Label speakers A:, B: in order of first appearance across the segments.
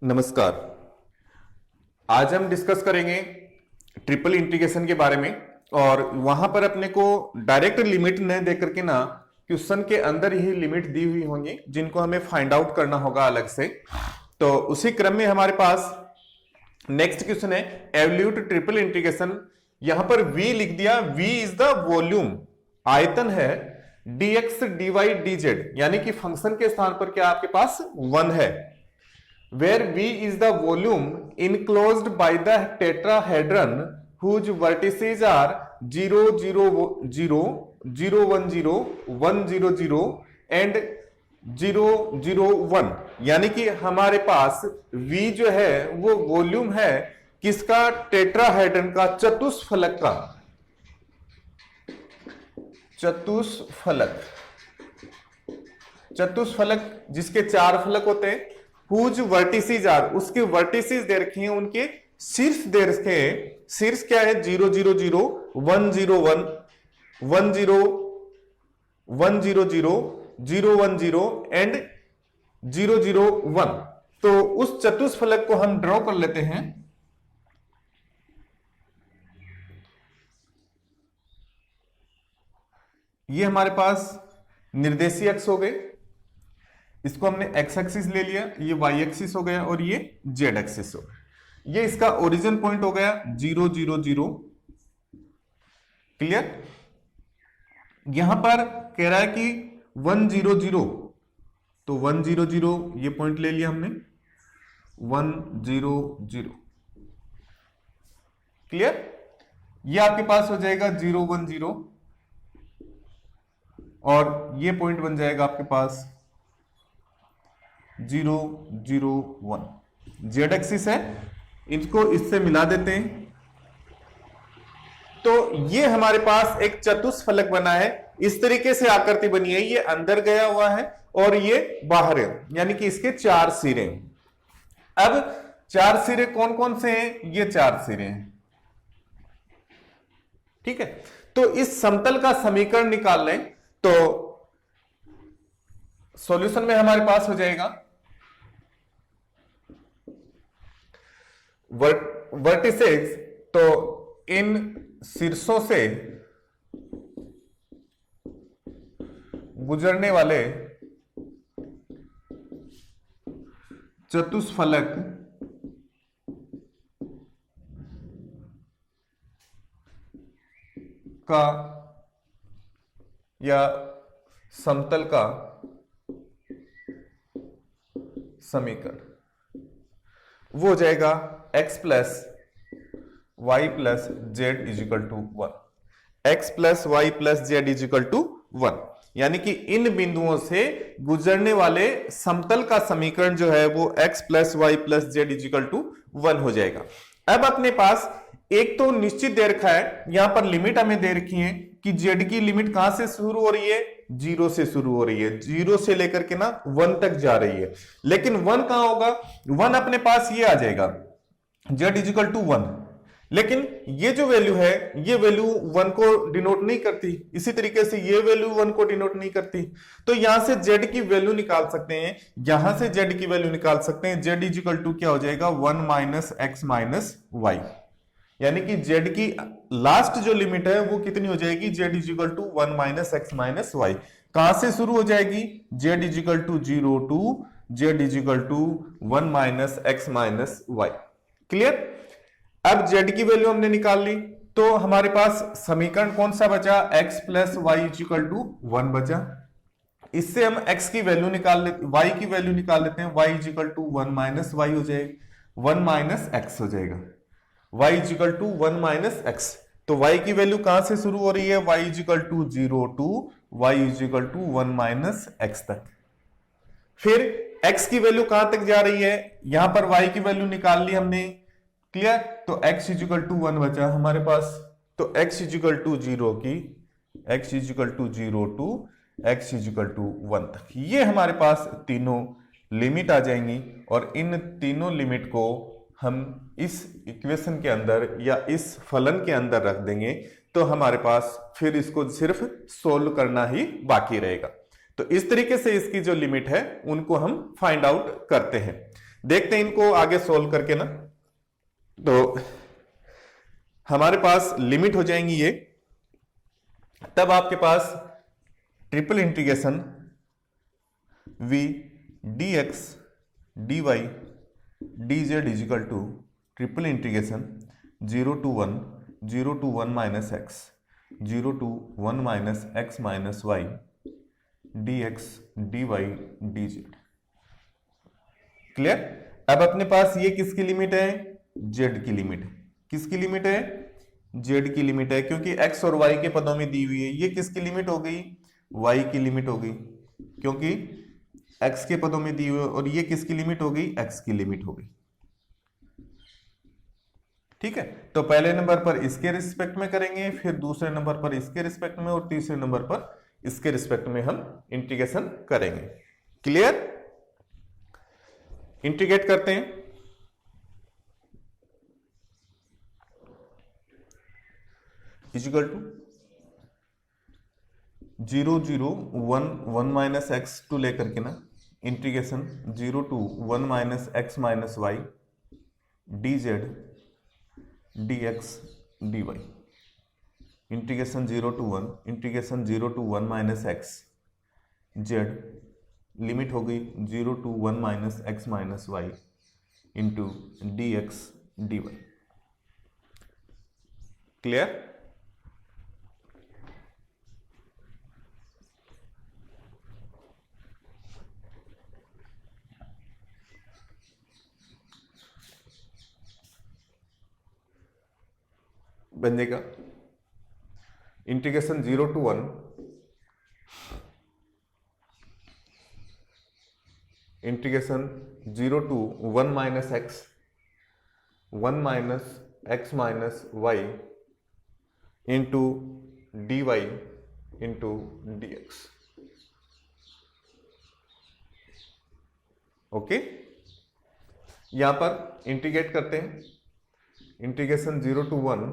A: नमस्कार। आज हम डिस्कस करेंगे ट्रिपल इंटीग्रेशन के बारे में और वहां पर अपने को डायरेक्ट लिमिट न दे करके ना क्वेश्चन के अंदर ही लिमिट दी हुई होंगी जिनको हमें फाइंड आउट करना होगा अलग से। तो उसी क्रम में हमारे पास नेक्स्ट क्वेश्चन है एवल्यूट ट्रिपल इंटीग्रेशन। यहां पर v लिख दिया, v इज द वॉल्यूम, आयतन है dx dy dz, यानी कि फंक्शन के स्थान पर क्या आपके पास 1 है। Where V is the volume enclosed by the tetrahedron whose vertices are 0, 0, 0, 0, 1, 0, 1, 0, 0 and 0, 0, 1, यानी कि हमारे पास V जो है वो वॉल्यूम है किसका? टेट्राहेड्रन का, चतुष्फलक का। चतुष्फलक जिसके 4 फलक होते हैं। हुज वर्टिसेस आर, उसके वर्टिसेस दे रखे हैं, उनके शीर्ष दे रखे हैं। शीर्ष क्या है? 0, 0, 0, 1, 0, 1, 1, 0, 1, 0, 0, 0, 1, 0 एंड 0, 0, 1। तो उस चतुष्फलक को हम ड्रॉ कर लेते हैं। ये हमारे पास निर्देशीय अक्ष हो गए, इसको हमने एक्स एक्सिस ले लिया, ये वाई एक्सिस हो गया और ये जेड एक्सिस हो गया। ये इसका ओरिजिन पॉइंट हो गया 0, 0, 0। क्लियर? यहां पर कह रहा है कि 1, 0, 0, तो 1, 0, 0 ये पॉइंट ले लिया हमने, 1, 0, 0। क्लियर? ये आपके पास हो जाएगा 0, 1, 0 और ये पॉइंट बन जाएगा आपके पास 0, 0, 1। जेड एक्सिस है, इनको इससे मिला देते हैं। तो ये हमारे पास एक चतुष्फलक बना है। इस तरीके से आकृति बनी है, ये अंदर गया हुआ है और ये बाहर है, यानी कि इसके 4 सिरे। अब 4 सिरे कौन कौन से हैं? ये 4 सिरे हैं। ठीक है, तो इस समतल का समीकरण निकाल लें तो सॉल्यूशन में हमारे पास हो जाएगा वर्टिसेस, तो इन शीर्षों से गुजरने वाले चतुष्फलक का या समतल का समीकरण वो हो जाएगा x plus y plus z is equal to 1। X plus y plus z is equal to 1, यानी कि इन बिंदुओं से गुजरने वाले समतल का समीकरण जो है वो x plus y plus z is equal to 1 हो जाएगा। अब अपने पास एक तो निश्चित दे रखा है, यहां पर लिमिट हमें दे रखी है कि z की लिमिट कहां से शुरू हो रही है? 0 से शुरू हो रही है, 0 से लेकर के ना 1 तक जा रही है। लेकिन 1 कहां होगा? 1 अपने पास ये आ जाएगा z इजिकल टू 1। लेकिन ये जो वैल्यू है ये वैल्यू 1 को डिनोट नहीं करती, इसी तरीके से ये वैल्यू 1 को डिनोट नहीं करती। तो यहां से z की वैल्यू निकाल सकते हैं, यहां से z की वैल्यू निकाल सकते हैं। z इजिकल टू क्या हो जाएगा? 1 माइनस एक्स माइनस वाई, यानी कि z की लास्ट जो लिमिट है वो कितनी हो जाएगी? z is equal to 1 minus x minus y. कहां से शुरू हो जाएगी? z is equal to 0 to z is equal to 1 minus x minus y. Clear? अब z की वैल्यू हमने निकाल ली, तो हमारे पास समीकरण कौन सा बचा? x plus y is equal to 1 बचा। इससे हम x की वैल्यू निकाल लेते, y की वैल्यू निकाल लेते हैं। y is equal to 1 minus y हो जाएगा, 1 माइनस एक्स हो जाएगा। y is equal to 1 minus x, तो y की वैल्यू कहां से शुरू हो रही है? y is equal to 0 to y is equal to 1 minus x तक। फिर x की वैल्यू कहां तक जा रही है? यहां पर y की वैल्यू निकाल ली हमने। क्लियर? तो x इजिकल टू 1 बचा हमारे पास, तो x इजिकल टू 0 की x is equal to 0 to x is equal to 1 तक। ये हमारे पास तीनों लिमिट आ जाएंगी और इन तीनों लिमिट को हम इस इक्वेशन के अंदर या इस फलन के अंदर रख देंगे तो हमारे पास फिर इसको सिर्फ सोल्व करना ही बाकी रहेगा। तो इस तरीके से इसकी जो लिमिट है उनको हम फाइंड आउट करते हैं। देखते हैं इनको आगे सोल्व करके ना। तो हमारे पास लिमिट हो जाएंगी ये, तब आपके पास triple integration v dx dy dz is equal to triple integration 0 to 1 minus x 0 to 1 minus x minus y dx dy dz। Clear. अब अपने पास ये किसकी लिमिट है, z की लिमिट है। किसकी लिमिट है, z की लिमिट है, क्योंकि x और y के पदों में दी हुई है। ये किसकी लिमिट हो गई, y की लिमिट हो गई, क्योंकि x के पदों में दी हुई है। और ये किसकी लिमिट हो गई, x की लिमिट हो गई। ठीक है, तो पहले नंबर पर इसके रिस्पेक्ट में करेंगे, फिर दूसरे नंबर पर इसके रिस्पेक्ट में, और तीसरे नंबर पर इसके रिस्पेक्ट में हम इंटीग्रेशन करेंगे। क्लियर। इंटीग्रेट करते हैं। Equal to 0 0 1 1 minus x to लेकर के ना integration 0 to 1 minus x minus y dz dx dy integration 0 to 1 integration 0 to 1 minus x z limit हो गई 0 to 1 minus x minus y into dx dy। Clear. बन जाएगा integration 0 to 1 integration 0 to 1 minus x 1 minus x minus y into d y into d x. Okay, यहां पर integrate करते हैं। Integration 0 to 1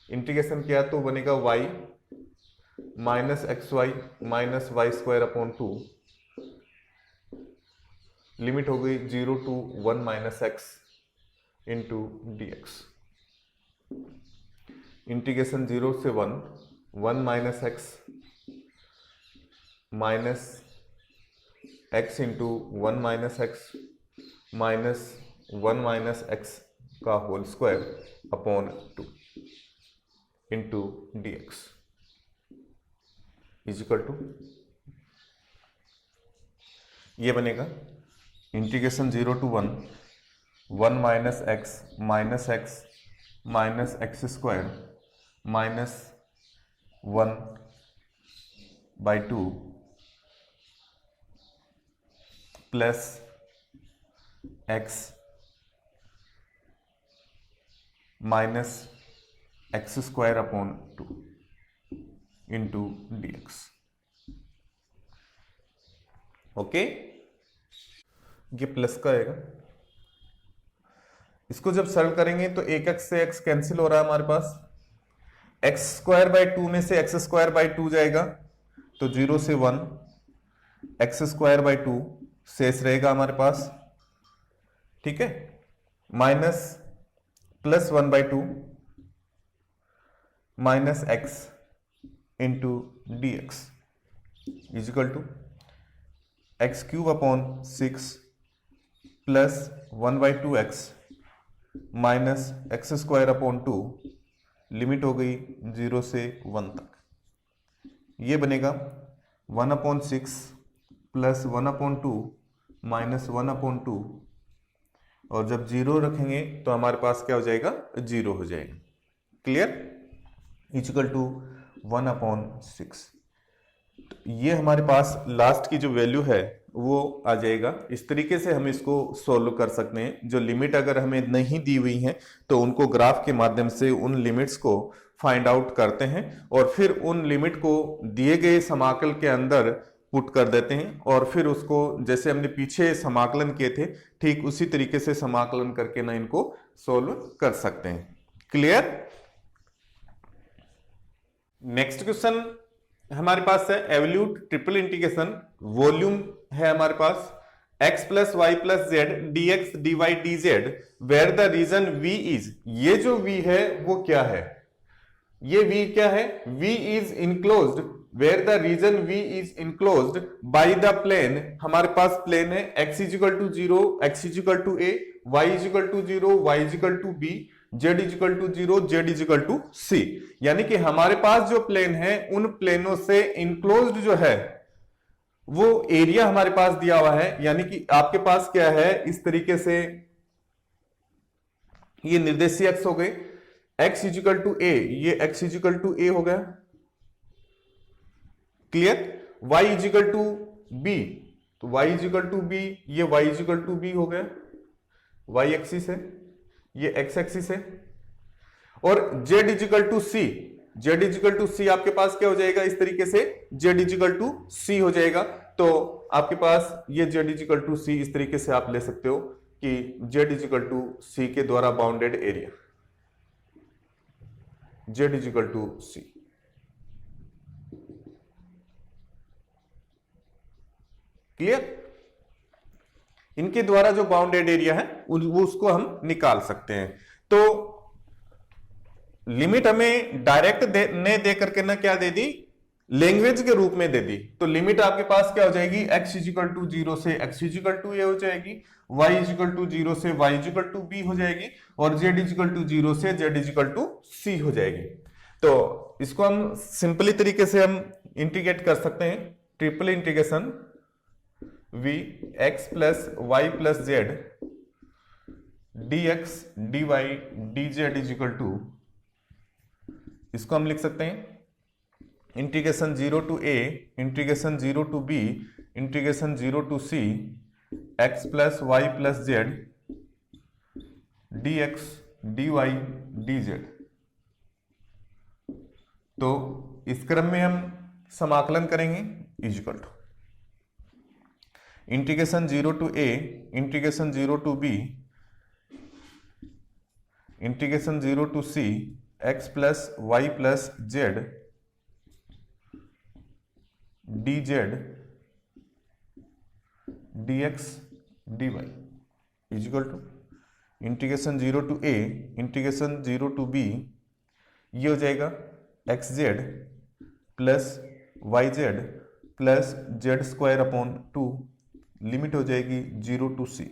A: integration किया तो बनेगा y minus x y minus y square upon 2 limit हो गई 0 to 1 minus x into d x. Integration 0 से 1 1 minus x into 1 minus x minus 1 minus x का whole square upon 2 into d x is equal to ये बनेगा integration 0 to 1 1 minus x minus x square minus 1 by 2 plus x minus x square upon 2 into d x. Okay, ये plus का आएगा। इसको जब सरल करेंगे तो एक एक्स से एक्स कैंसिल हो रहा है हमारे पास, एक्स स्क्वायर बाई 2 में से एक्स स्क्वायर बाई 2 जाएगा तो 0 से 1 एक्स स्क्वायर बाई 2 शेष रहेगा हमारे पास। ठीक है, minus plus 1 by 2 minus x into d x is equal to x cube upon 6 plus 1 by 2 x minus x square upon 2 limit हो गई 0 से 1 तक। ये बनेगा 1 upon 6 plus 1 upon 2 minus 1 upon 2, और जब 0 रखेंगे तो हमारे पास क्या हो जाएगा, 0 हो जाएगा। क्लियर। Equal to 1 upon 6। तो ये हमारे पास लास्ट की जो वैल्यू है वो आ जाएगा। इस तरीके से हम इसको सोल्व कर सकते हैं। जो लिमिट अगर हमें नहीं दी हुई है तो उनको ग्राफ के माध्यम से उन लिमिट्स को फाइंड आउट करते हैं और फिर उन लिमिट को दिए गए समाकल के अंदर पुट कर देते हैं, और फिर उसको जैसे हमने पीछे समाकलन किए थे ठीक उसी तरीके से समाकलन करके ना इनको सोल्व कर सकते हैं। क्लियर। नेक्स्ट क्वेश्चन हमारे पास है एवल्यूट ट्रिपल इंटीग्रेशन। वॉल्यूम है हमारे पास x plus y plus z d x d y d z where the region v is, ये जो v है वो क्या है, ये v क्या है, v is enclosed where the region v is enclosed by the plane, हमारे पास प्लेन है x is equal to 0, x is equal to a, y is equal to 0, y is equal to b, z is equal to 0, z is equal to c, यानी कि हमारे पास जो plane है उन प्लेनों से इनक्लोज्ड जो है वो एरिया हमारे पास दिया हुआ है, यानी कि आपके पास क्या है, इस तरीके से ये निर्देशीय अक्ष हो गए, x इजिकल टू a, ये x इजिकल टू a हो गया, clear, y is equal to b, तो y इजिकल टू b, ये y इजिकल टू b हो गया, y एक्सिस है, ये x एक्सिस है, और z is equal to c, z is equal to c आपके पास क्या हो जाएगा, इस तरीके से z इजिकल टू c हो जाएगा। तो आपके पास ये z इजिकल टू c इस तरीके से आप ले सकते हो कि z इजिकल टू c के द्वारा bounded area, z is equal to c, clear, इनके द्वारा जो बाउंडेड एरिया है वो उसको हम निकाल सकते हैं। तो लिमिट हमें डायरेक्ट ने दे करके ना क्या दे दी, लैंग्वेज के रूप में दे दी, तो लिमिट आपके पास क्या हो जाएगी, x इजिकल टू 0 से x इजिकल टू a हो जाएगी, y इजिकल टू 0 से y इजिकल टू b हो जाएगी, और z इजिकल टू 0 से z इजिकल टू c हो जाएगी। तो इसको हम सिंपली तरीके से हम इंटीग्रेट कर सकते हैं, triple integration v x plus y plus z d x d y d z is equal to, इसको हम लिख सकते हैं integration 0 to a integration 0 to b integration 0 to c x plus y plus z d x d y d z. तो इस क्रम में हम समाकलन करेंगे, is equal to integration 0 to a integration 0 to b integration 0 to c x plus y plus z d z d x d y is equal to integration 0 to a integration 0 to b, ये हो जाएगा x z plus y z plus z square upon 2, limit हो जाएगी 0 to c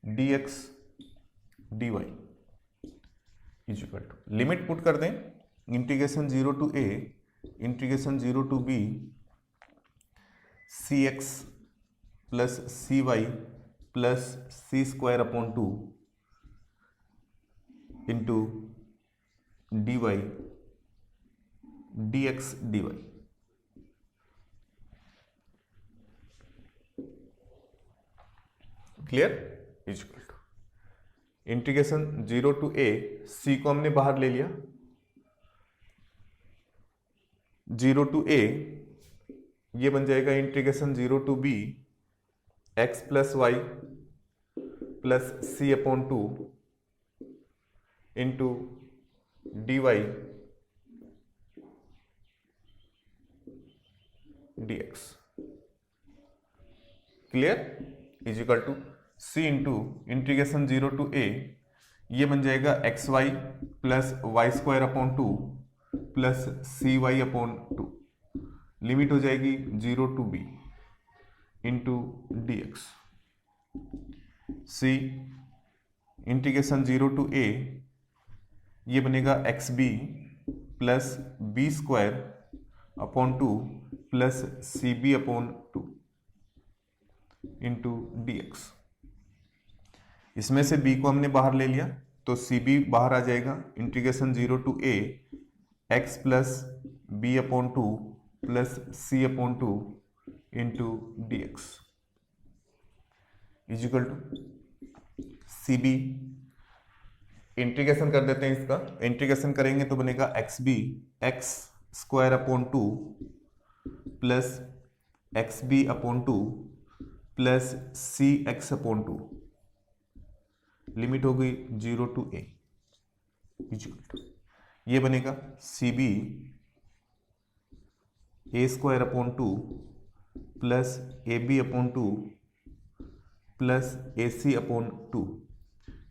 A: d x d y is equal to, limit put कर दें integration 0 to a integration 0 to b c x plus c y plus c square upon 2 into d y d x d y, clear, is equal to integration 0 to a, c को हमने बाहर ले लिया, 0 to a ये बन जाएगा integration 0 to b x plus y plus c upon 2 into d y d x, clear, is equal to c into integration 0 to a, ये बन जाएगा x y plus y square upon 2 plus c y upon 2, limit हो जाएगी 0 to b into d x, c integration 0 to a, ये बनेगा x b plus b square upon 2 plus c B upon 2 into d x, इसमें से b को हमने बाहर ले लिया तो सी बी बाहर आ जाएगा, integration 0 to a x plus b upon 2 plus c upon 2 into d x is equal to c b, integration कर देते हैं इसका, इंटीग्रेशन करेंगे तो बनेगा x b x square upon 2 plus x b upon 2 plus c x upon 2, limit हो गई 0 to a is equal to, ये बनेगा c b a square upon 2 plus a b upon 2 plus A C upon 2।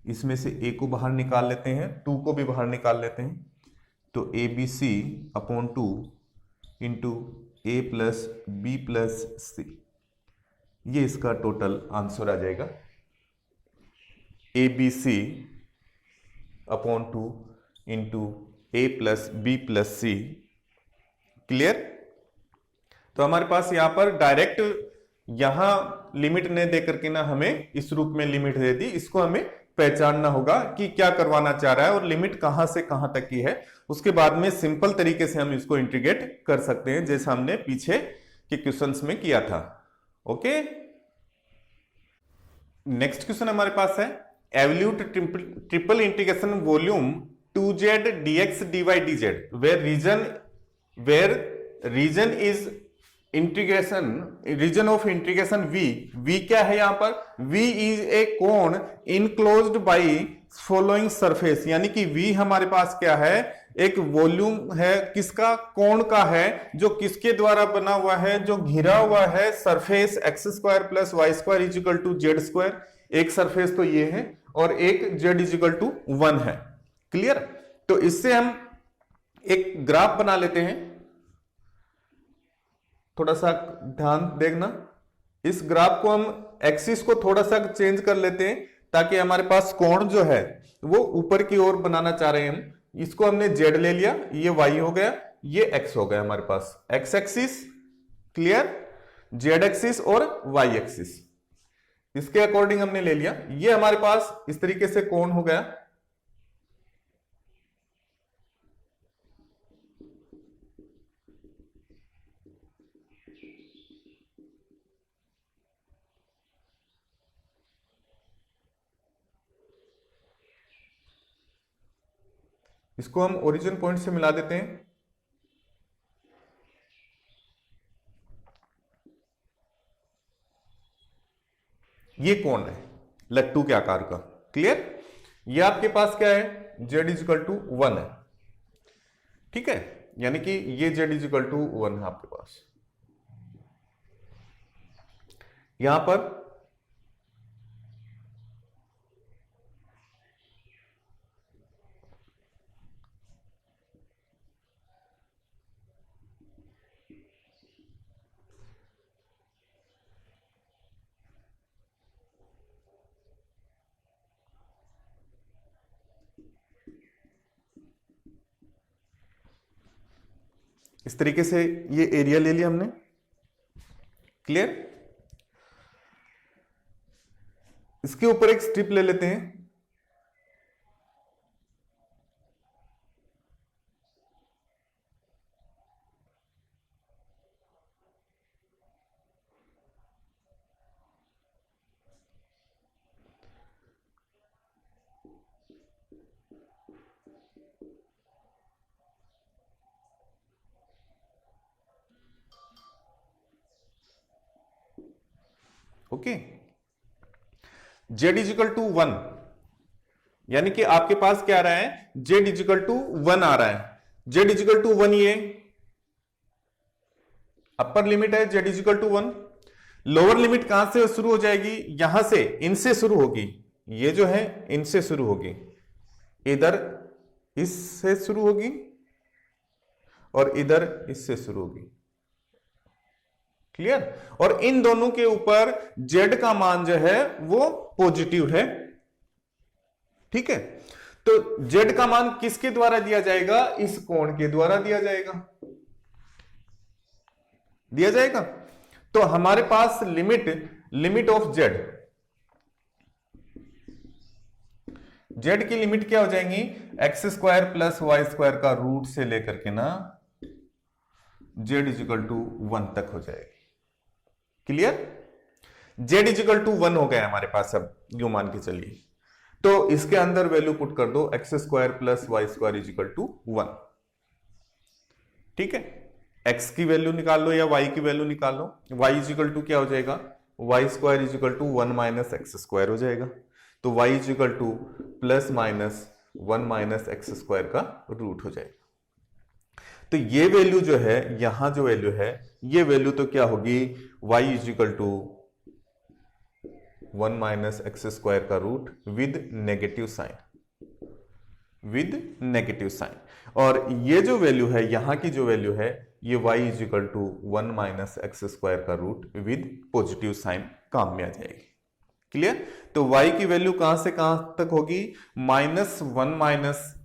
A: इसमें से ए को बाहर निकाल लेते हैं, 2 को भी बाहर निकाल लेते हैं, तो a b c upon 2 into a plus b plus c, ये इसका टोटल आंसर आ जाएगा। A b c upon 2 into a plus b plus c. Clear? तो हमारे पास यहां पर डायरेक्ट यहां लिमिट ने दे करके ना हमें इस रूप में लिमिट दे दी, इसको हमें पहचानना होगा कि क्या करवाना चाह रहा है और लिमिट कहां से कहां तक की है। उसके बाद में सिंपल तरीके से हम इसको इंटीग्रेट कर सकते हैं, जैसे हमने पीछे के क्वेश्चंस में किया था। ओके, नेक्स्ट क्वेश्चन हमारे पास है evaluate triple integration volume 2z dx dy dz where region is region of integration v क्या है यहां पर? v is a cone enclosed by following surface, यानी कि v हमारे पास क्या है? एक वॉल्यूम है, किसका? कोण का है, जो किसके द्वारा बना हुआ है? जो घिरा हुआ है surface x square plus y square is equal to z square. एक सरफेस तो ये है और एक z इज इक्वल टू 1 है। क्लियर? तो इससे हम एक ग्राफ बना लेते हैं, थोड़ा सा ध्यान देखना। इस ग्राफ को हम एक्सिस को थोड़ा सा चेंज कर लेते हैं ताकि हमारे पास कोण जो है वो ऊपर की ओर बनाना चाह रहे हैं हम। इसको हमने z ले लिया, ये y हो गया, ये x हो गया हमारे पास, x axis. Clear? z axis और y एक्सिस इसके अकॉर्डिंग हमने ले लिया। ये हमारे पास इस तरीके से कोण हो गया। इसको हम ओरिजिन पॉइंट से मिला देते हैं। ये कोण है लट्टू के आकार का। क्लियर? ये आपके पास क्या है? z इज इक्वल टू 1 है। ठीक है, यानी कि ये z इज इक्वल टू 1 है आपके पास। यहां पर इस तरीके से ये एरिया ले लिया हमने। क्लियर? इसके ऊपर एक स्ट्रिप ले लेते हैं। ओके, z इजिकल टू 1, यानी कि आपके पास क्या आ रहा है? z इजिकल टू 1 आ रहा है। z इजिकल टू 1 ये अपर लिमिट है, z is equal to 1। Lower limit कहां से शुरू हो जाएगी? यहां से, इनसे शुरू होगी। ये जो है इनसे शुरू होगी, इधर इससे शुरू होगी और इधर इससे शुरू होगी। क्लियर? और इन दोनों के ऊपर z का मान जो है वो पॉजिटिव है। ठीक है, तो z का मान किसके द्वारा दिया जाएगा? इस कोण के द्वारा दिया जाएगा। दिया जाएगा। तो हमारे पास लिमिट ऑफ z, z की लिमिट क्या हो जाएंगी? X square plus y square का रूट से लेकर के ना z इजिकल टू 1 तक हो जाएगी। क्लियर? z इजिकल टू 1 हो गया हमारे पास। अब यूं मान के चलिए, तो इसके अंदर वैल्यू पुट कर दो, x square plus y square is equal to 1। ठीक है, x की वैल्यू निकाल लो या y की वैल्यू निकाल लो। y इजिकल टू क्या हो जाएगा? Y square is equal to 1 minus x square हो जाएगा। तो y is equal to plus minus 1 minus x square का रूट हो जाएगा। तो ये वैल्यू जो है, यहां जो वैल्यू है, ये वैल्यू तो क्या होगी? y is equal to 1 minus x square का रूट विद नेगेटिव साइन, और ये जो वैल्यू है, यहां की जो वैल्यू है, ये y is equal to 1 minus x square का रूट विद पॉजिटिव साइन काम में आ जाएगी। क्लियर? तो y की वैल्यू कहां से कहां तक होगी? -1 minus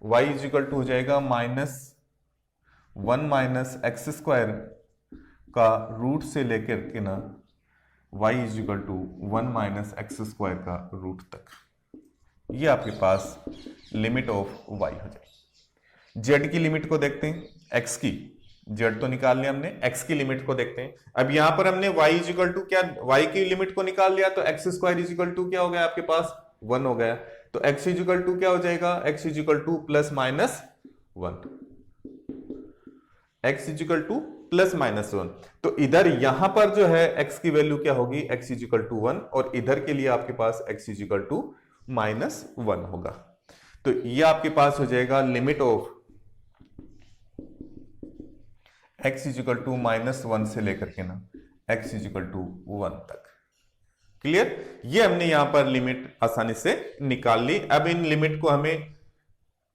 A: y is equal to हो जाएगा -1 माइनस एक्स स्क्वायर का रूट से लेकर के ना y is equal to 1 minus x square का रूट तक। ये आपके पास लिमिट ऑफ y हो जाएगी। z की लिमिट को देखते हैं, x की, z तो निकाल लिया हमने, x की लिमिट को देखते हैं। अब यहां पर हमने y इज इक्वल टू क्या, y की लिमिट को निकाल लिया, तो x square is equal to क्या हो गया आपके पास? 1 हो गया। तो x इज इक्वल टू क्या हो जाएगा? x is equal to plus minus 1, x is equal to plus minus 1। तो इधर यहां पर जो है x की वैल्यू क्या होगी? x इज इक्वल टू 1, और इधर के लिए आपके पास x इज इक्वल टू -1 होगा। तो ये आपके पास हो जाएगा limit of x is equal to -1 से लेकर के ना x इज इक्वल टू 1 तक। क्लियर? ये हमने यहां पर लिमिट आसानी से निकाल ली। अब इन लिमिट को हमें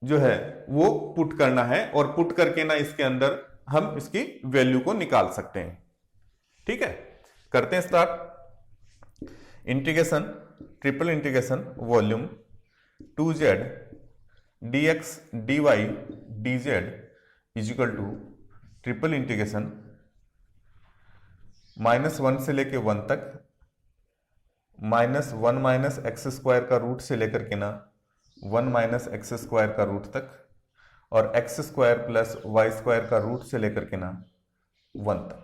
A: जो है वो पुट करना है, और पुट करके ना इसके अंदर हम इसकी वैल्यू को निकाल सकते हैं। ठीक है, करते हैं start. Integration, triple integration volume 2z dx dy dz is equal to triple integration -1 से लेके 1 तक, -1 माइनस एक्स स्क्वायर का रूट से लेकर के ना 1 माइनस एक्स स्क्वायर का रूट तक, और x square plus y square का रूट से लेकर के ना 1 तक,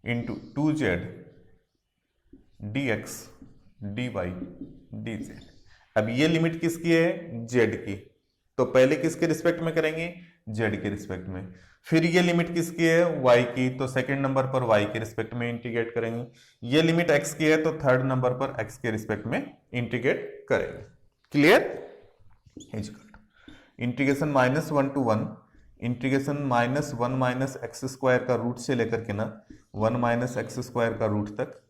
A: into 2z dx dy dz। अब ये लिमिट किसकी है? z की। तो पहले किसके रिस्पेक्ट में करेंगे? z के रिस्पेक्ट में। फिर ये लिमिट किसकी है? y की। तो सेकंड नंबर पर y के रिस्पेक्ट में इंटीग्रेट करेंगे। ये लिमिट x की है, तो थर्ड नंबर पर x के रिस्पेक्ट में इंटीग्रेट करेंगे। Clear? Integration -1 to 1, integration -1 minus x square का रूट से लेकर के ना 1 माइनस एक्स स्क्वायर का रूट तक,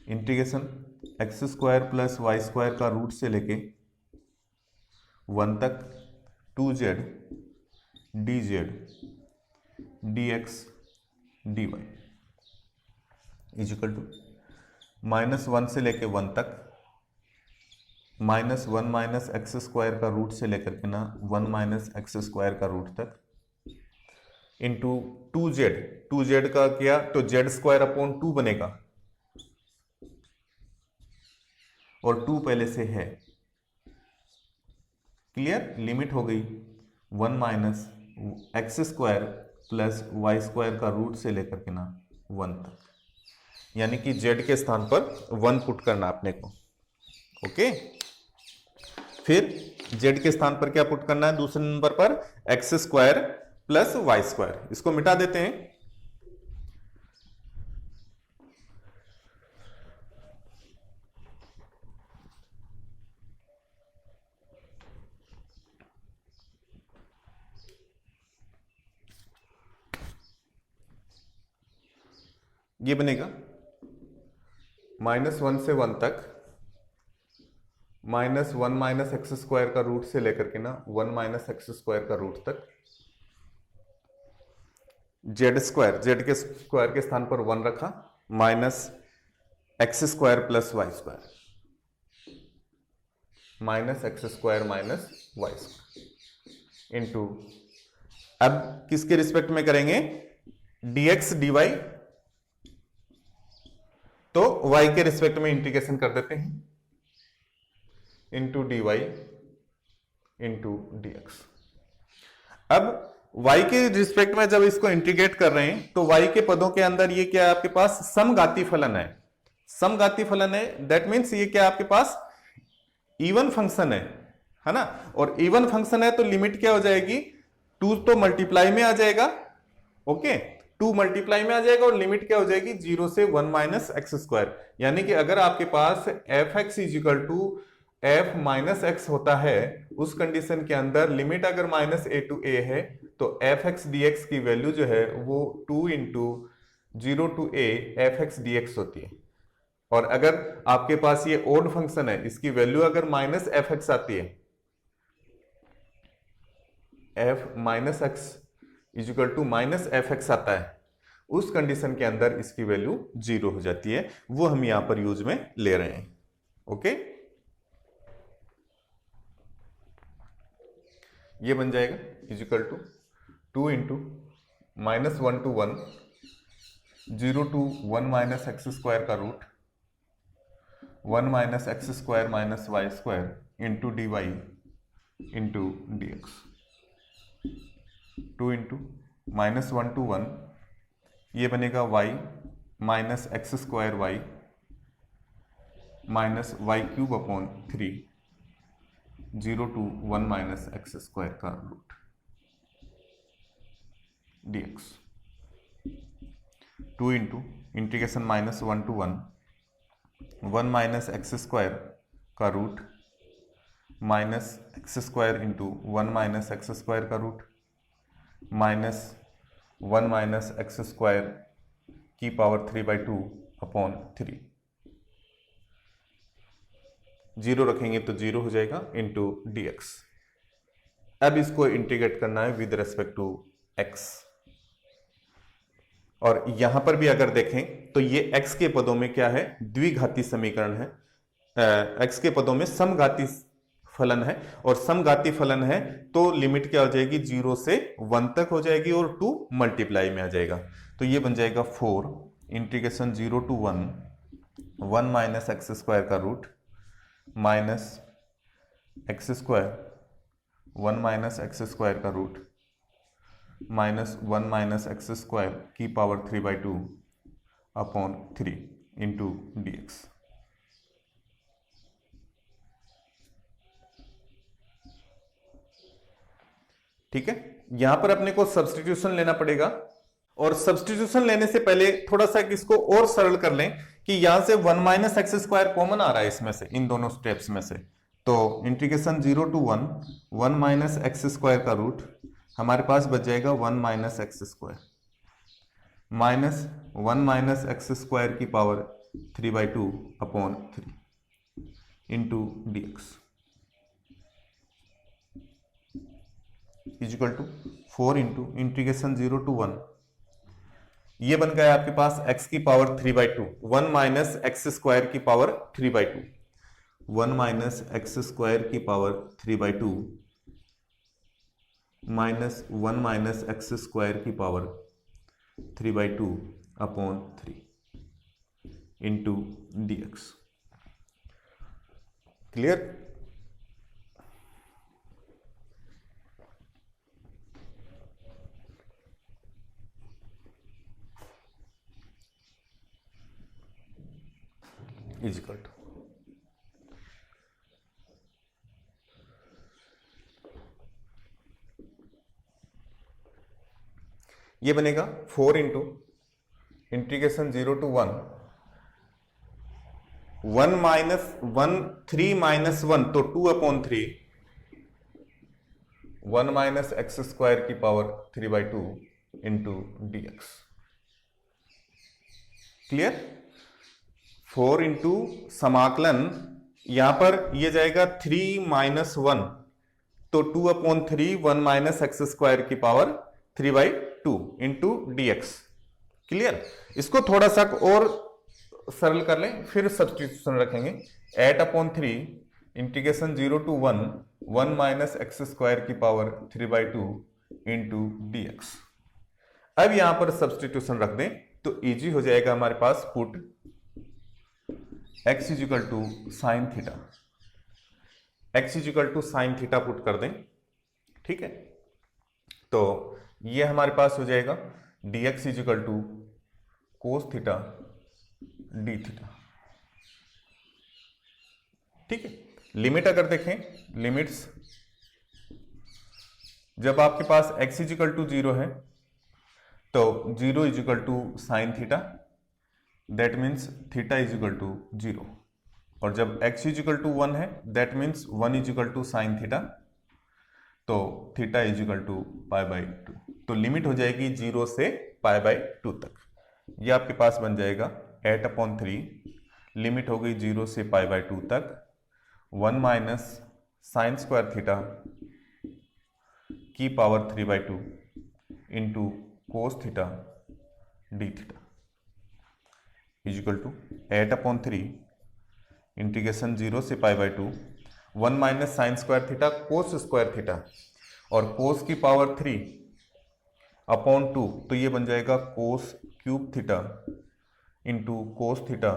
A: integration x square plus y square का रूट से लेके 1 तक, 2z dz dx dy is equal to -1 से लेके 1 तक, -1 माइनस एक्स स्क्वायर का रूट से लेकर के ना 1 माइनस एक्स स्क्वायर का रूट तक, इंटू 2z का किया तो z स्क्वायर अपॉन 2 बनेगा, और 2 पहले से है। क्लियर? लिमिट हो गई 1 minus x square plus y square का रूट से लेकर के ना 1 तक, यानी कि z के स्थान पर 1 पुट करना अपने को। ओके, फिर z के स्थान पर क्या पुट करना है? दूसरे नंबर पर x square plus y square. इसको मिटा देते हैं। ये बनेगा -1 से 1 तक, -1 माइनस एक्स स्क्वायर का रूट से लेकर के ना 1 माइनस एक्स स्क्वायर का रूट तक, z के स्क्वायर के स्थान पर 1 रखा, minus x square plus y square, minus x square minus y square, into अब किसके रिस्पेक्ट में करेंगे? dx dy, तो y के रिस्पेक्ट में इंटीग्रेशन कर देते हैं, इंटू dy इंटू dx। अब y के रिस्पेक्ट में जब इसको इंटीग्रेट कर रहे हैं, तो y के पदों के अंदर ये क्या है आपके पास? समघाती फलन है। समघाती फलन है, दैट मीन्स ये क्या आपके पास? इवन फंक्शन है ना। और इवन फंक्शन है तो लिमिट क्या हो जाएगी? 2 तो मल्टीप्लाई में आ जाएगा। ओके, 2 मल्टीप्लाई में आ जाएगा, और लिमिट क्या हो जाएगी? 0 से 1 माइनस एक्स स्क्वायर। यानी कि अगर आपके पास f x is equal to f minus x होता है, उस कंडीशन के अंदर लिमिट अगर -a to a है, तो एफ एक्स डी एक्स की वैल्यू जो है वो 2 into 0 to a f x d x होती है। और अगर आपके पास ये ओड फंक्शन है, इसकी वैल्यू अगर माइनस एफ एक्स आती है, f minus x is equal to minus f x आता है, उस कंडीशन के अंदर इसकी वैल्यू 0 हो जाती है। वो हम यहां पर यूज में ले रहे हैं। ओके, ये बन जाएगा is equal to 2 into minus 1 to 1 0 to 1 minus x square का root 1 minus x square minus y square into d y into d x. 2 into minus 1 to 1, ये बनेगा y minus x square y minus y cube upon 3 0 to 1 minus x square का root dx। 2 into integration minus 1 to 1 minus x square का root minus x square into 1 minus x square का root minus 1 minus x square की power 3/2 upon 3। 0 रखेंगे तो 0 हो जाएगा into dx। अब इसको इंटीग्रेट करना है विद रेस्पेक्ट टू x। और यहां पर भी अगर देखें तो ये x के पदों में क्या है, द्विघाती समीकरण है। x के पदों में समघाती फलन है, और समघाती फलन है तो लिमिट क्या हो जाएगी, 0 से 1 तक हो जाएगी और 2 मल्टीप्लाई में आ जाएगा। तो ये बन जाएगा 4 integration 0 to 1 minus x square का root minus x square 1 minus x square का root minus 1 minus x square की पावर 3/2 अपॉन 3 इंटू dx। ठीक है, यहां पर अपने को सब्स्टिट्यूशन लेना पड़ेगा, और सब्स्टिट्यूशन लेने से पहले थोड़ा सा इसको और सरल कर लें कि यहां से 1 माइनस एक्स स्क्वायर कॉमन आ रहा है इसमें से, इन दोनों स्टेप्स में से। तो integration 0 to 1 minus x square का रूट हमारे पास बच जाएगा 1 minus x square minus 1 minus x square की power 3/2 upon 3 into dx is equal to 4 into integration 0 to 1, ये बन गया आपके पास x की पावर 3/2 1 माइनस एक्स स्क्वायर की पावर 3/2 1 माइनस एक्स स्क्वायर की power 3/2 minus 1 minus x square की power 3/2 upon 3 into dx। Clear? Is equal to ये बनेगा 4 into integration 0 to 1 minus 1 3 minus 1 तो 2 अपॉन 3 1 माइनस एक्स स्क्वायर की power 3/2 into dx। Clear? 4 into समाकलन, यहां पर ये जाएगा 3 माइनस 1 तो 2 अपॉन 3 1 माइनस एक्स स्क्वायर की पावर 3/2 इंटू dx। क्लियर? इसको थोड़ा सा और सरल कर लें, फिर सब्स्टिट्यूशन रखेंगे 8 upon 3 integration 0 to 1 minus x square की पावर 3/2 इंटू dx। अब यहां पर सब्स्टिट्यूशन रख दें तो इजी हो जाएगा हमारे पास। Put x is equal to sine theta, x is equal to sine theta put कर दें। ठीक है, तो ये हमारे पास हो जाएगा dx is equal to cos theta d theta. ठीक है, लिमिट अगर देखें, लिमिट्स जब आपके पास x इजिकल टू 0 है तो 0 is equal to sine theta, that means theta is equal to 0, और जब x इजिकल टू 1 है that means 1 is equal to sine theta, तो थीटा इजिकल टू π/2। तो लिमिट हो जाएगी 0 से π/2 तक। ये आपके पास बन जाएगा 8/3, लिमिट हो गई 0 से π/2 तक, 1 माइनस साइन स्क्वायर थीटा की power 3/2 into cos theta d theta is equal to 8/3 integration 0 से π/2, 1 minus sine square theta cos square theta और कोस की पावर 3/2, तो ये बन जाएगा cos cube theta into cos theta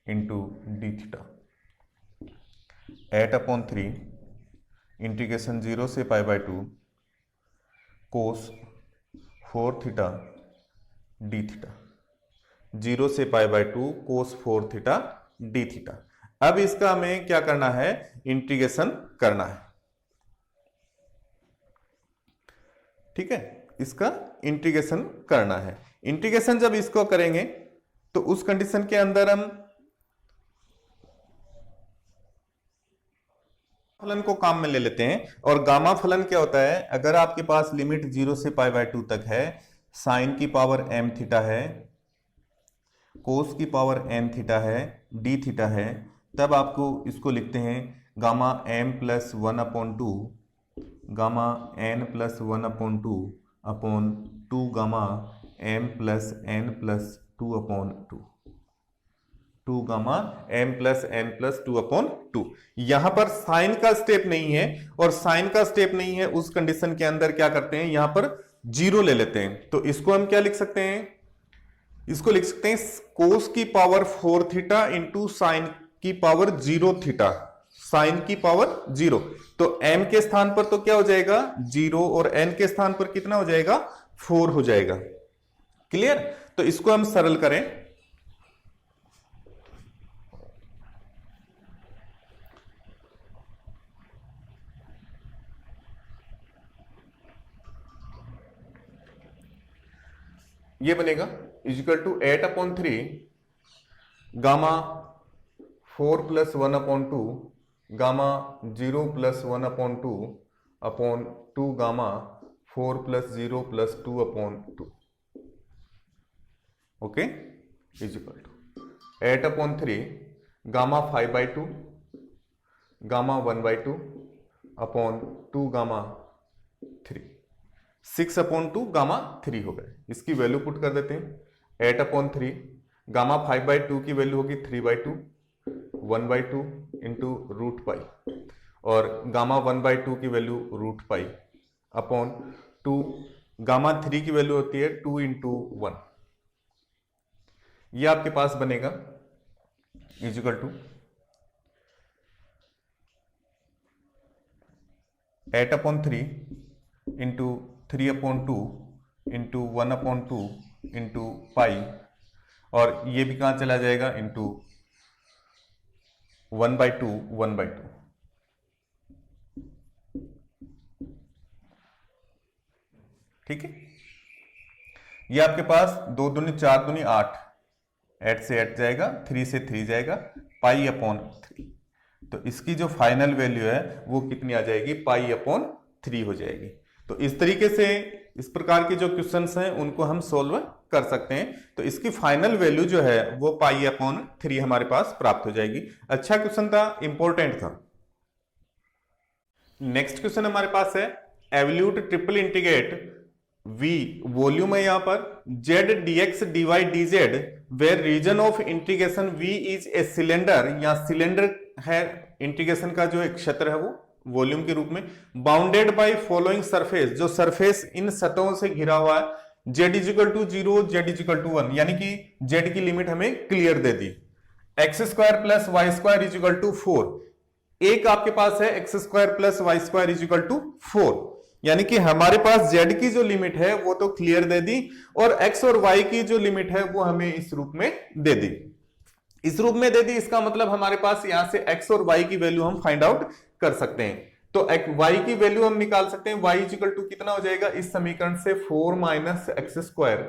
A: into d theta. 8/3 integration 0 से π/2 कोस 4 theta d theta, 0 से π/2 कोस 4 theta d theta. अब इसका हमें क्या करना है, इंटीग्रेशन करना है। ठीक है, इसका इंटीग्रेशन करना है। इंटीग्रेशन जब इसको करेंगे तो उस कंडीशन के अंदर हम फलन को काम में ले लेते हैं। और गामा फलन क्या होता है, अगर आपके पास लिमिट 0 से π/2 तक है, साइन की पावर m थीटा है, कोस की पावर n थीटा है, डी थीटा है, तब आपको इसको लिखते हैं gamma m plus 1/2 gamma n plus 1/2 upon 2 gamma m plus n plus 2/2, 2 gamma m plus n plus 2/2। यहां पर साइन का स्टेप नहीं है, और साइन का स्टेप नहीं है उस कंडीशन के अंदर क्या करते हैं, यहां पर 0 ले लेते हैं। तो इसको हम क्या लिख सकते हैं, इसको लिख सकते हैं कोस की पावर 4 थीटा इंटू साइन की पावर 0 थीटा, साइन की पावर 0। तो m के स्थान पर तो क्या हो जाएगा 0, और n के स्थान पर कितना हो जाएगा 4 हो जाएगा। क्लियर। तो इसको हम सरल करें, ये बनेगा is equal to 8/3 gamma 4 plus 1/2 gamma 0 plus 1/2 upon 2 gamma 4 plus 0 plus 2/2। Okay, is equal to 8/3 gamma 5/2 gamma 1/2 upon 2 gamma 3, 6/2 gamma 3 हो गए। इसकी वैल्यू पुट कर देते हैं। 8/3 गामा 5/2 की वैल्यू होगी 3/2, 1/2 इंटू रूट पाई, और गामा 1/2 की value root pi upon 2 gamma 3 की वैल्यू होती है 2 इंटू 1। ये आपके पास बनेगा is equal to 8/3 into 3/2 into 1/2 into pi, और ये भी कहां चला जाएगा इंटू 1/2 1/2। ठीक है, ये आपके पास 2 दूनी 4 दूनी 8, 8 से 8 जाएगा, 3 से 3 जाएगा, π/3। तो इसकी जो फाइनल वैल्यू है वो कितनी आ जाएगी, π/3 हो जाएगी। तो इस तरीके से इस प्रकार के जो क्वेश्चंस हैं उनको हम सोल्व कर सकते हैं। तो इसकी फाइनल वैल्यू जो है वो π/3 हमारे पास प्राप्त हो जाएगी। अच्छा क्वेश्चन था, इंपॉर्टेंट था। नेक्स्ट क्वेश्चन हमारे पास है evaluate triple integrate v, volume है यहां पर, z dx dy dz where region of integration v is a cylinder, या सिलेंडर है इंटीग्रेशन का जो एक क्षेत्र है वो वॉल्यूम के रूप में, बाउंडेड बाय फॉलोइंग सरफेस, जो सरफेस इन सतहों से घिरा हुआ है, z is equal to 0 z is equal to 1, यानी कि z की लिमिट हमें क्लियर दे दी। x² plus y square is equal to 4, एक आपके पास है x² plus y square is equal to 4, यानी कि हमारे पास z की जो लिमिट है वो तो क्लियर दे दी, और x और y की जो लिमिट है वो हमें इस रूप में दे दी। इस रूप में दे दी, इसका मतलब हमारे पास यहां से x और y की वैल्यू हम फाइंड आउट कर सकते हैं। तो y की वैल्यू हम निकाल सकते हैं, y इजिकल टू कितना हो जाएगा इस समीकरण से 4 minus x²,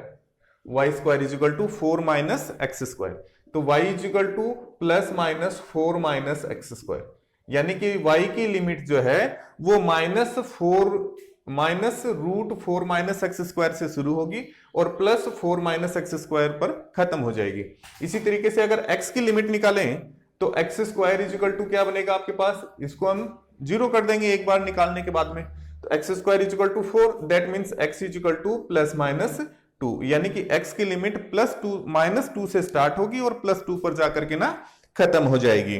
A: y square is equal to 4 minus x²। तो y is equal to plus minus 4 minus x², यानी कि y की लिमिट जो है वो -4 minus root 4 minus x square से शुरू होगी और प्लस 4 माइनस एक्स स्क्वायर पर खत्म हो जाएगी। इसी तरीके से अगर x की लिमिट निकालें तो x square is equal to क्या बनेगा आपके पास, इसको हम जीरो कर देंगे एक बार निकालने के बाद में, तो x square is equal to 4, that means x is equal to plus minus 2, यानी कि x की लिमिट प्लस 2 माइनस 2 से स्टार्ट होगी और प्लस 2 पर जाकर के ना खत्म हो जाएगी।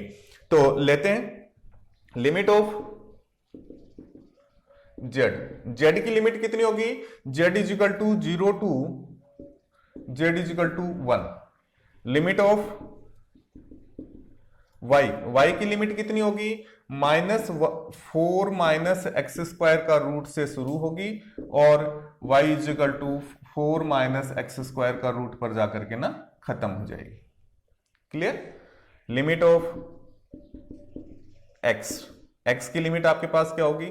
A: तो लेते हैं लिमिट ऑफ z की लिमिट कितनी होगी, z is equal to 0 to z is equal to 1। Limit of y की लिमिट कितनी होगी, माइनस 4 माइनस एक्स स्क्वायर का रूट से शुरू होगी और y is equal to 4 minus x square का रूट पर जाकर के ना खत्म हो जाएगी। क्लियर। लिमिट ऑफ x की लिमिट आपके पास क्या होगी,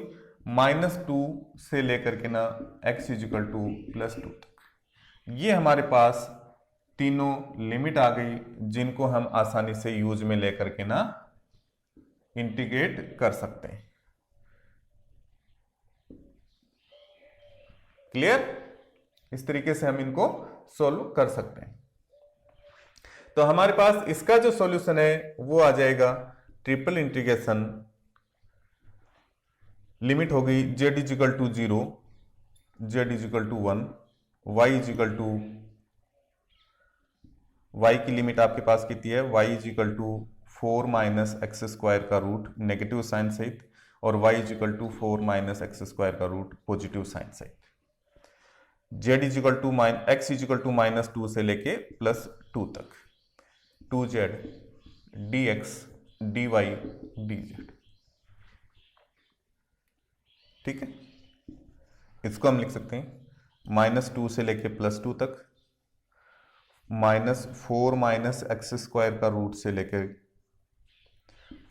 A: -2 से लेकर के ना x इज इक्वल टू +2 तक। ये हमारे पास तीनों लिमिट आ गई जिनको हम आसानी से यूज में लेकर के ना इंटीग्रेट कर सकते हैं। क्लियर। इस तरीके से हम इनको सॉल्व कर सकते हैं। तो हमारे पास इसका जो सॉल्यूशन है वो आ जाएगा ट्रिपल इंटीग्रेशन, लिमिट हो गई z is equal to 0, z is equal to 1, y is equal to, y की लिमिट आपके पास कितनी है, y is equal to 4 minus x square का रूट नेगेटिव साइन सहित और y is equal to 4 minus x square का root positive sign सहित। z is equal to x is equal to -2 से लेके +2 तक, 2z dx dy dz। ठीक है, इसको हम लिख सकते हैं -2 से लेके +2 तक, -4 माइनस एक्स स्क्वायर का रूट से लेकर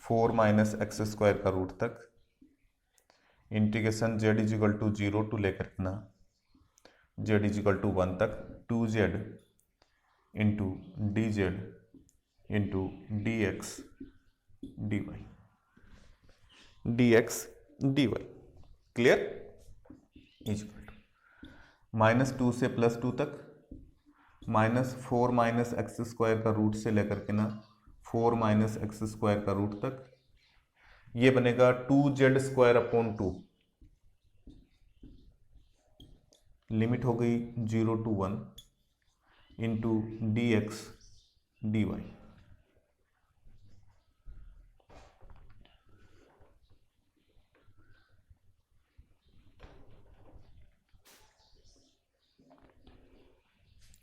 A: 4 माइनस एक्स स्क्वायर का रूट तक, integration z is equal to 0 to लेकर ना z इज इक्वल टू 1 तक, 2z into dz into dx dy dx dy। Clear. Is equal to -2 से +2 तक, -4 माइनस एक्स स्क्वायर का रूट से लेकर के ना 4 माइनस एक्स स्क्वायर का रूट तक, ये बनेगा 2z स्क्वायर अपॉन 2। लिमिट हो गई 0 to 1 into dx dy।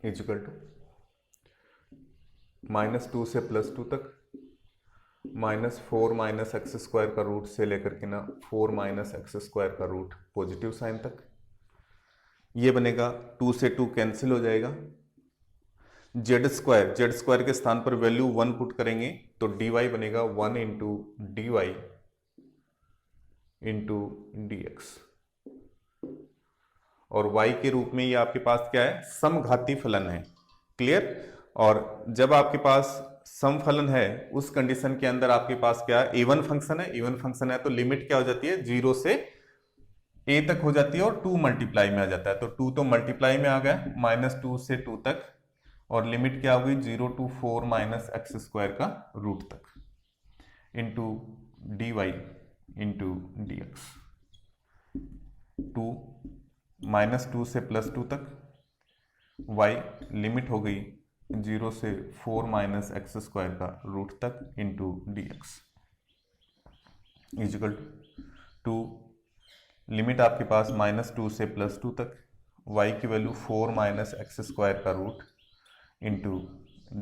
A: Is equal to -2 से +2 तक, -4 माइनस एक्स स्क्वायर का रूट से लेकर के ना 4 माइनस एक्स स्क्वायर का रूट पॉजिटिव साइन तक, ये बनेगा 2 से 2 कैंसिल हो जाएगा, जेड स्क्वायर के स्थान पर वैल्यू 1 पुट करेंगे तो dy बनेगा 1 इंटू dy इंटू dx, और y के रूप में ये आपके पास क्या है, समघाती फलन है। क्लियर। और जब आपके पास सम फलन है उस कंडीशन के अंदर आपके पास क्या है, इवन फंक्शन है। इवन फंक्शन है तो लिमिट क्या हो जाती है, 0 से a तक हो जाती है और 2 मल्टीप्लाई में आ जाता है, तो 2 तो मल्टीप्लाई में आ गया, -2 से 2 तक, और लिमिट क्या हो गई 0 टू 4 माइनस एक्स स्क्वायर का रूट तक इंटू dy इंटू dx, 2 -2 से +2 तक, y लिमिट हो गई 0 से 4 माइनस एक्स स्क्वायर का रूट तक into dx is equal to limit आपके पास -2 से +2 तक, y की वैल्यू 4 माइनस एक्स स्क्वायर का रूट इंटू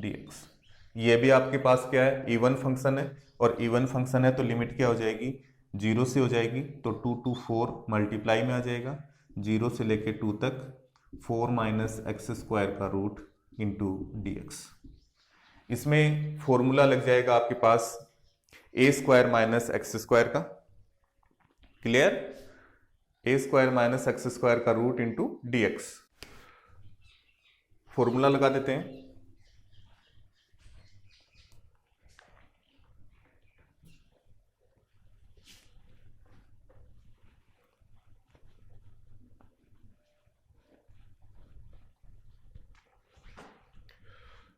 A: dx। ये भी आपके पास क्या है, इवन फंक्शन है, और इवन फंक्शन है तो लिमिट क्या हो जाएगी, 0 से हो जाएगी, तो 2 टू 4 मल्टीप्लाई में आ जाएगा, 0 से लेके 2 तक 4 माइनस एक्स स्क्वायर का रूट इंटू dx। इसमें फॉर्मूला लग जाएगा आपके पास a square minus x square का। Clear. a square minus x square का रूट इंटू dx, फॉर्मूला लगा देते हैं।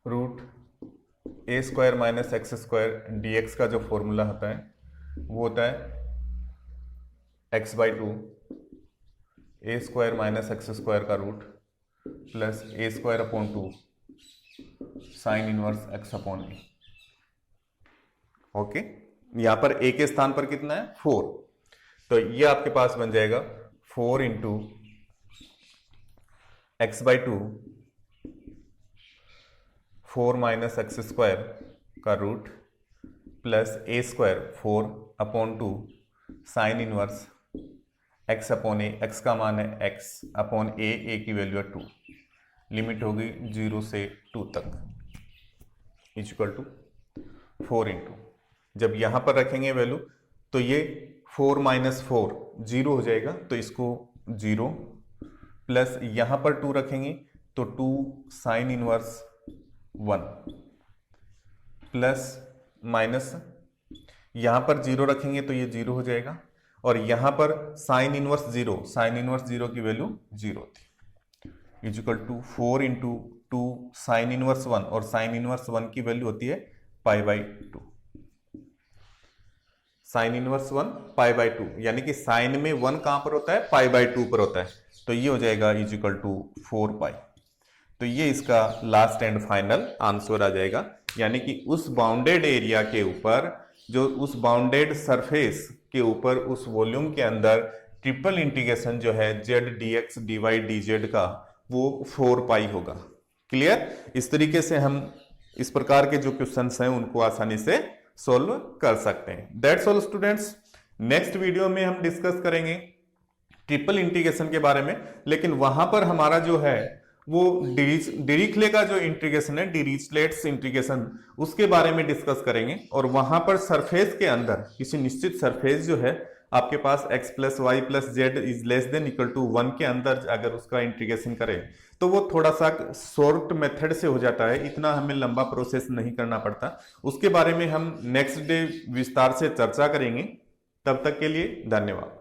A: Root a square minus x square d x का जो फॉर्मूला होता है वो होता है x by two a square minus x square का root plus a square upon two sine inverse x upon A. Okay, यहां पर ए के स्थान पर कितना है 4, तो ये आपके पास बन जाएगा 4 into x by two 4 minus x square का root plus a square 4 upon two sine inverse x upon a, x का मान है एक्स अपॉन ए की वैल्यू है 2, लिमिट होगी 0 से 2 तक इक्वल टू 4 इंटू, जब यहां पर रखेंगे वैल्यू तो ये 4 माइनस 4 0 हो जाएगा, तो इसको 0 प्लस यहां पर 2 रखेंगे तो 2 साइन इनवर्स 1 प्लस माइनस यहां पर 0 रखेंगे तो ये 0 हो जाएगा, और यहां पर साइन इनवर्स 0, साइन इनवर्स 0 की वैल्यू 0 थी equal to 4 into 2 sine inverse 1, और साइन इनवर्स 1 की वैल्यू होती है pi by 2, sine inverse 1 pi by 2, यानी कि साइन में 1 कहां पर होता है पाई बाई 2 पर होता है, तो ये हो जाएगा इक्वल टू 4 पाई। तो ये इसका लास्ट एंड फाइनल आंसर आ जाएगा, यानी कि उस बाउंडेड एरिया के ऊपर, जो उस बाउंडेड सरफेस के ऊपर, उस वॉल्यूम के अंदर ट्रिपल इंटीग्रेशन जो है z d x d y d z का वो 4 पाई होगा। क्लियर? इस तरीके से हम इस प्रकार के जो क्वेश्चंस हैं उनको आसानी से सोल्व कर सकते हैं। That's all students, next video में हम डिस्कस करेंगे ट्रिपल इंटीग्रेशन के बारे में, लेकिन वहां पर हमारा जो है वो डिरिचले का जो इंटीग्रेशन है, डिरिचलेट्स इंटीग्रेशन, उसके बारे में डिस्कस करेंगे, और वहां पर सरफेस के अंदर किसी निश्चित सरफेस जो है आपके पास x plus y plus z is less than equal to 1 के अंदर अगर उसका इंटीग्रेशन करें तो वो थोड़ा सा शॉर्ट मेथड से हो जाता है, इतना हमें लंबा प्रोसेस नहीं करना पड़ता। उसके बारे में हम नेक्स्ट डे विस्तार से चर्चा करेंगे। तब तक के लिए धन्यवाद।